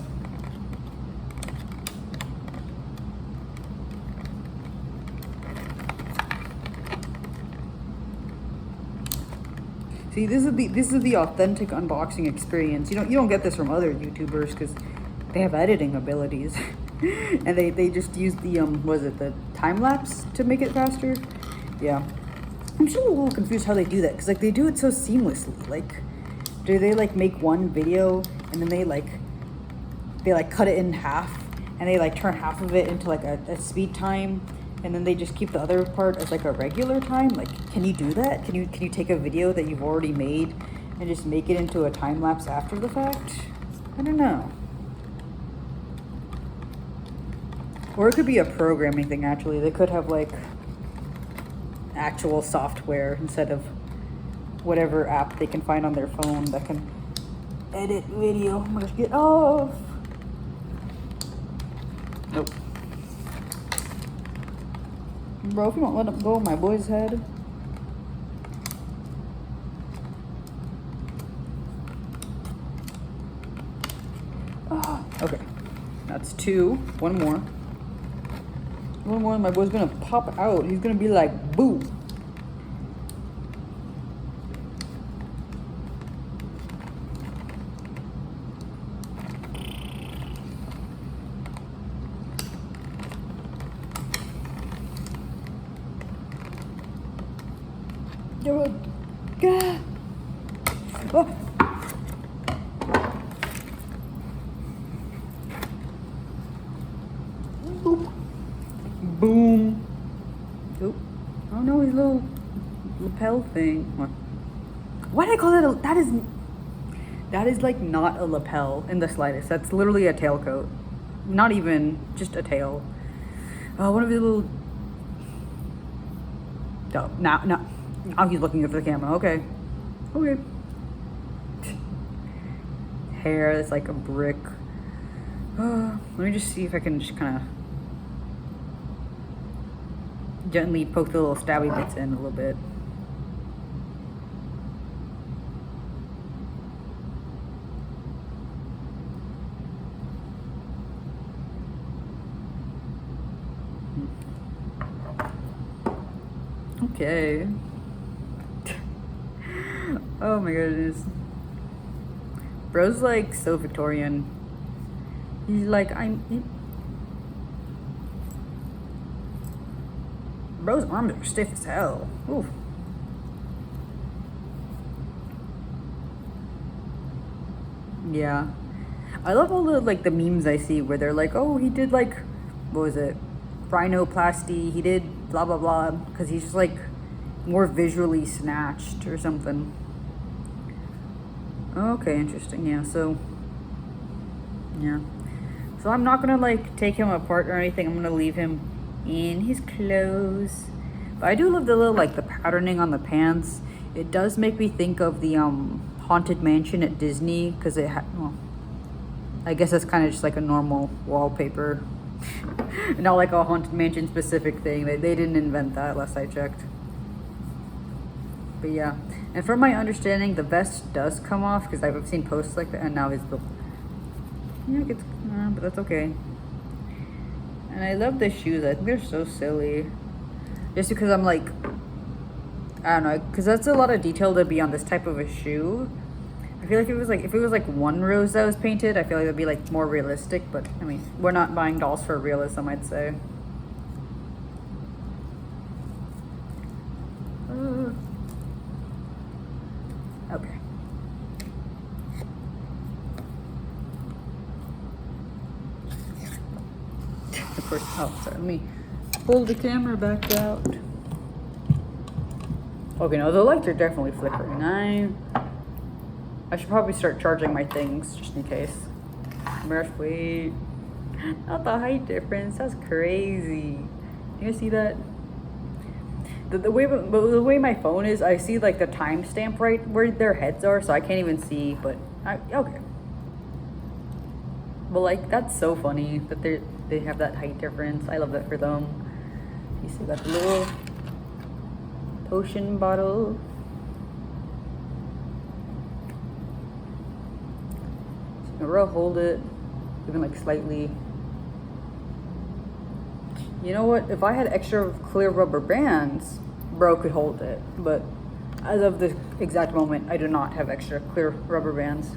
See, this is the authentic unboxing experience. You don't get this from other YouTubers because they have editing abilities. And they just use the the time lapse to make it faster. Yeah, I'm still a little confused how they do that because like they do it so seamlessly. Like, do they like make one video and then they cut it in half and they like turn half of it into like a speed time and then they just keep the other part as like a regular time? Like, can you do that? Can you take a video that you've already made and just make it into a time lapse after the fact? I don't know. Or it could be a programming thing, actually. They could have, like, actual software instead of whatever app they can find on their phone that can edit video. I'm gonna get off. Nope. Bro, if you don't let it go on my boy's head. Oh, okay. That's 2. 1 more. One more, my boy's gonna pop out. He's gonna be like, boo. Oh. Boom. Oop. Oh no, his little lapel thing. Why did I call that that is like not a lapel in the slightest. That's literally a tailcoat. Not even just a tail. One of his little... Oh, now he's looking over the camera. Okay. Okay. Hair that's like a brick. Let me just see if I can just kind of gently poke the little stabby bits in a little bit. Okay. Oh my goodness. Bro's like so Victorian. He's like, Bro's arms are stiff as hell. Oof. Yeah. I love all the like the memes I see where they're like, oh, he did like, what was it? Rhinoplasty. He did blah blah blah because he's just like more visually snatched or something. Okay, interesting. Yeah, so I'm not gonna like take him apart or anything. I'm gonna leave him in his clothes. But I do love the little like the patterning on the pants. It does make me think of the Haunted Mansion at Disney because it had, well, I guess that's kind of just like a normal wallpaper. Not like a Haunted Mansion specific thing. They didn't invent that last I checked. But yeah, and from my understanding, the vest does come off because I've seen posts like that, and now his book. Yeah, it gets, but that's okay. And I love the shoes. I think they're so silly. Just because I'm like, I don't know, because that's a lot of detail to be on this type of a shoe. I feel like if it was like one rose that was painted, I feel like it'd be like more realistic. But I mean, we're not buying dolls for realism, I'd say. Okay. Of course. Oh, sorry. Let me pull the camera back out. Okay, no, the lights are definitely flickering. I should probably start charging my things just in case. Wait. Not the height difference. That's crazy. You guys see that? The way my phone is, I see like the timestamp right where their heads are, so I can't even see. But okay. But like that's so funny that they have that height difference. I love that for them. You see that little potion bottle. I'll hold it, even like slightly. You know what? If I had extra clear rubber bands, bro could hold it. But as of this exact moment, I do not have extra clear rubber bands.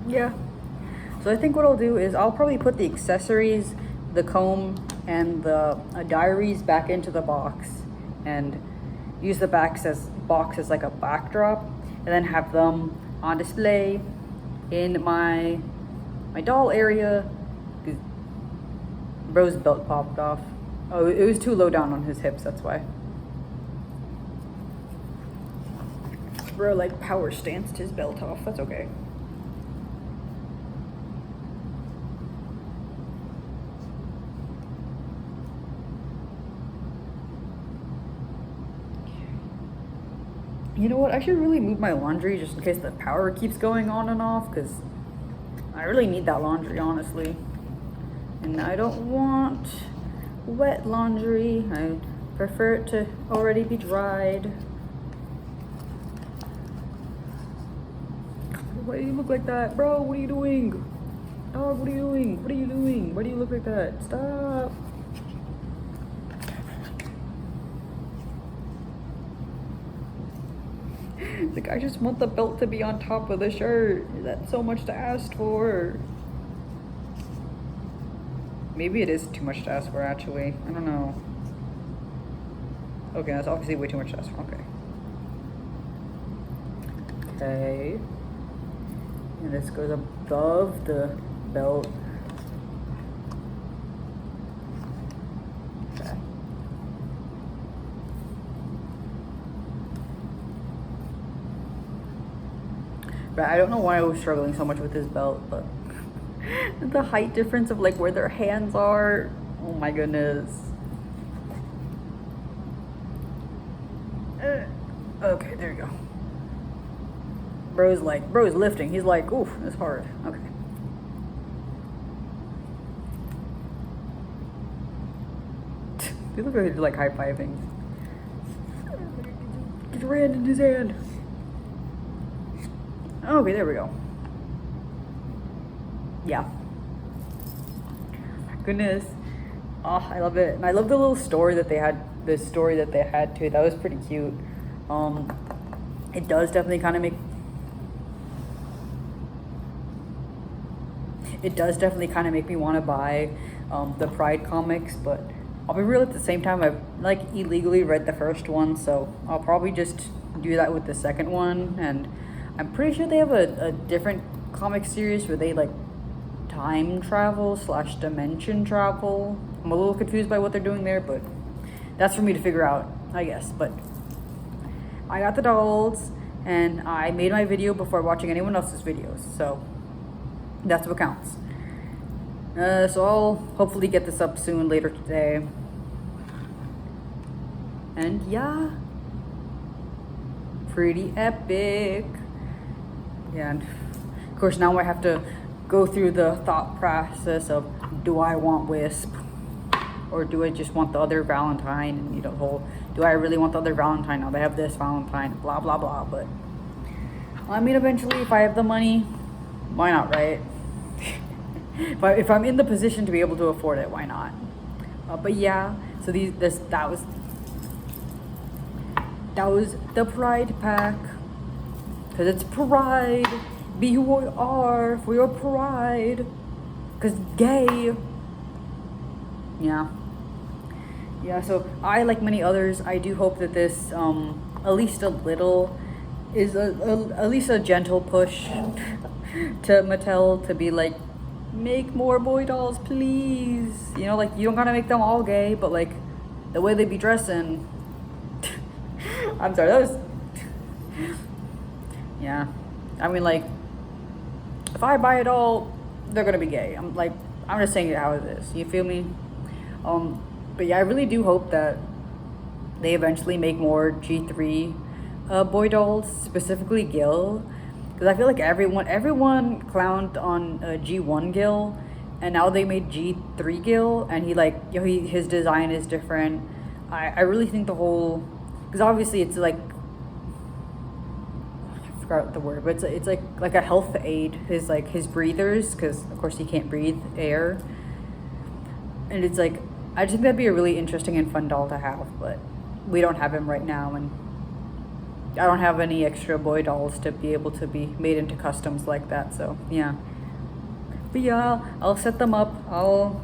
Yeah. So I think what I'll do is I'll probably put the accessories, the comb, and the diaries back into the box, and use the box as like a backdrop, and then have them on display in my doll area. Bro's belt popped off. Oh, it was too low down on his hips, that's why. Bro like power stanced his belt off. That's okay. You know what? I should really move my laundry just in case the power keeps going on and off, because I really need that laundry, honestly. And I don't want wet laundry. I prefer it to already be dried. Why do you look like that? Bro, what are you doing? Dog, what are you doing? What are you doing? Why do you look like that? Stop. Like, I just want the belt to be on top of the shirt. That's so much to ask for. Maybe it is too much to ask for, actually. I don't know. Okay, that's obviously way too much to ask for. Okay. Okay. And this goes above the belt. Okay. But I don't know why I was struggling so much with this belt, but the height difference of like where their hands are. Oh my goodness. Okay, there you go. Bro's lifting. He's like, oof, it's hard. Okay. They look like they're like high-fiving. Get your hand in his hand. Okay, there we go. Yeah. Goodness. Oh, I love it. And I love the little story that they had, too. That was pretty cute. It does definitely kind of make me want to buy the Pride comics, but I'll be real, at the same time, I've like illegally read the first one, so I'll probably just do that with the second one. And I'm pretty sure they have a different comic series where they like time travel / dimension travel. I'm a little confused by what they're doing there, but that's for me to figure out, I guess. But I got the dolls, and I made my video before watching anyone else's videos, so that's what counts. So I'll hopefully get this up soon, later today. And yeah, pretty epic. Yeah, and of course now I have to go through the thought process of, do I want Wisp? Or do I just want the other Valentine? And the whole, do I really want the other Valentine? Now they have this Valentine, blah, blah, blah. But I mean, eventually, if I have the money, why not, right? But if I'm in the position to be able to afford it, why not? But yeah, so that was the Pride pack. Because it's Pride. Be who you are for your pride. Because gay. Yeah. Yeah, so I, like many others, I do hope that this, at least a little, is at least a gentle push to Mattel to be like, make more boy dolls, please. You know, like, you don't gotta make them all gay, but like, the way they be dressing. I'm sorry, that was... Yeah. I mean, like, if I buy a doll, they're gonna be gay. I'm just saying it how it is. You feel me? But yeah, I really do hope that they eventually make more G3 boy dolls, specifically Gil, because I feel like everyone clowned on G1 Gil, and now they made G3 Gil, and his design is different. I really think the whole, because obviously it's like, I forgot the word, but it's like a health aid, his breathers, because of course he can't breathe air, and it's like, I just think that'd be a really interesting and fun doll to have, but we don't have him right now, and I don't have any extra boy dolls to be able to be made into customs like that, so yeah. But yeah, I'll set them up. I'll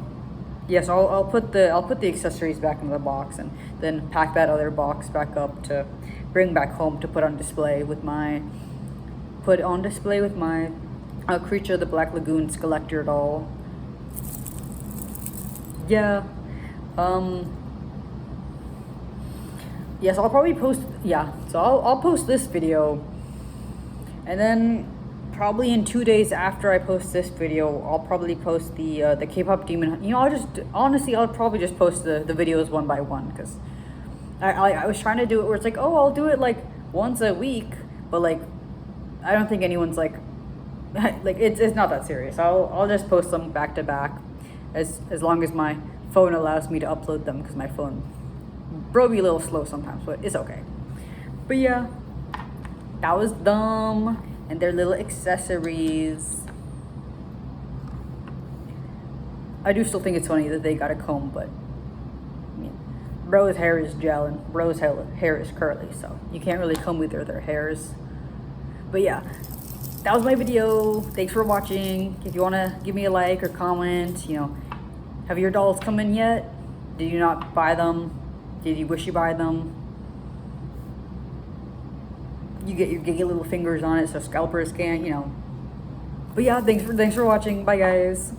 put the accessories back into the box, and then pack that other box back up to bring back home to put on display with my Creature of the Black Lagoons collector doll. Yeah. Yes, I'll probably post, so I'll post this video, and then probably in 2 days after I post this video, I'll probably post the K-pop demon. You know, I'll probably just post the videos one by one, because I was trying to do it where it's like, oh, I'll do it like once a week, but like, I don't think anyone's like it's not that serious. I'll just post them back to back, as long as my phone allows me to upload them, because my phone be a little slow sometimes, but it's okay. But yeah, that was them and their little accessories. I do still think it's funny that they got a comb, but I mean, bro's hair is gel and bro's hair is curly, so you can't really comb either of their hairs. But yeah, that was my video. Thanks for watching. If you want to give me a like or comment, have your dolls come in yet? Did you not buy them? Did you wish you buy them? You get your little fingers on it so scalpers can't, But yeah, thanks for watching. Bye guys.